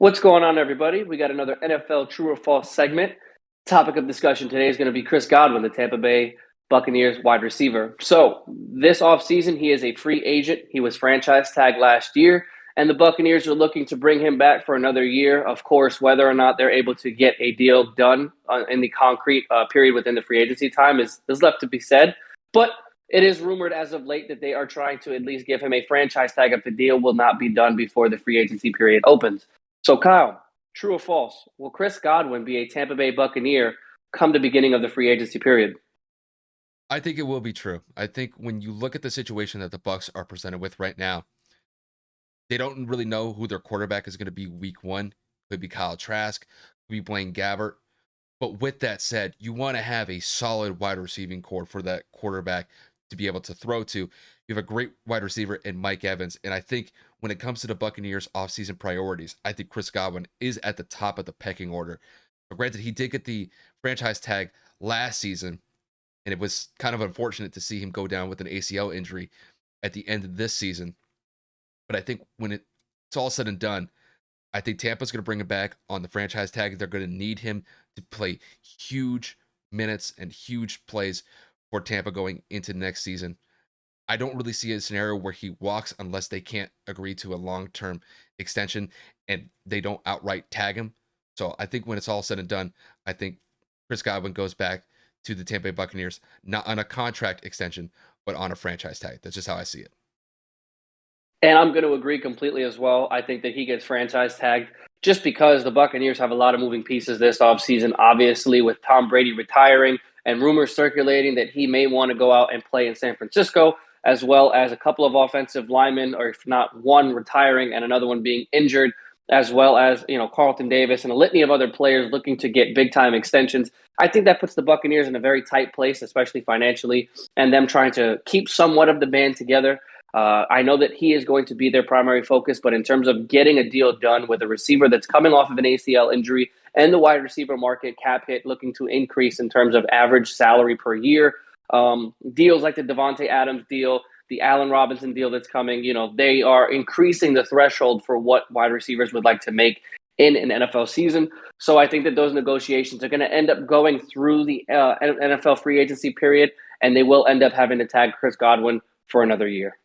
What's going on, everybody? We got another NFL True or False segment. Topic of discussion today is going to be Chris Godwin, the Tampa Bay Buccaneers wide receiver. So, this offseason, he is a free agent. He was franchise tagged last year, and the Buccaneers are looking to bring him back for another year. Of course, whether or not they're able to get a deal done in the concrete period within the free agency time is left to be said. But it is rumored as of late that they are trying to at least give him a franchise tag if the deal will not be done before the free agency period opens. So, Kyle, true or false? Will Chris Godwin be a Tampa Bay Buccaneer come the beginning of the free agency period? I think it will be true. I think when you look at the situation that the Bucks are presented with right now, they don't really know who their quarterback is going to be week one. Could be Kyle Trask, could be Blaine Gabbert. But with that said, you want to have a solid wide receiving core for that quarterback to be able to throw to. You have a great wide receiver in Mike Evans. And I think when it comes to the Buccaneers offseason priorities, I think Chris Godwin is at the top of the pecking order. But granted, he did get the franchise tag last season, and it was kind of unfortunate to see him go down with an ACL injury at the end of this season. But I think when it's all said and done, I think Tampa's going to bring him back on the franchise tag. They're going to need him to play huge minutes and huge plays for Tampa going into next season. I don't really see a scenario where he walks unless they can't agree to a long-term extension and they don't outright tag him. So I think when it's all said and done, I think Chris Godwin goes back to the Tampa Bay Buccaneers, not on a contract extension, but on a franchise tag. That's just how I see it. And I'm going to agree completely as well. I think that he gets franchise tagged just because the Buccaneers have a lot of moving pieces this offseason, obviously, with Tom Brady retiring and rumors circulating that he may want to go out and play in San Francisco, as well as a couple of offensive linemen, or if not one retiring and another one being injured, as well as, Carlton Davis and a litany of other players looking to get big time extensions. I think that puts the Buccaneers in a very tight place, especially financially, and them trying to keep somewhat of the band together. I know that he is going to be their primary focus, but in terms of getting a deal done with a receiver that's coming off of an ACL injury and the wide receiver market cap hit looking to increase in terms of average salary per year, deals like the Devontae Adams deal, the Allen Robinson deal that's coming, they are increasing the threshold for what wide receivers would like to make in an NFL season. So I think that those negotiations are going to end up going through the NFL free agency period, and they will end up having to tag Chris Godwin for another year.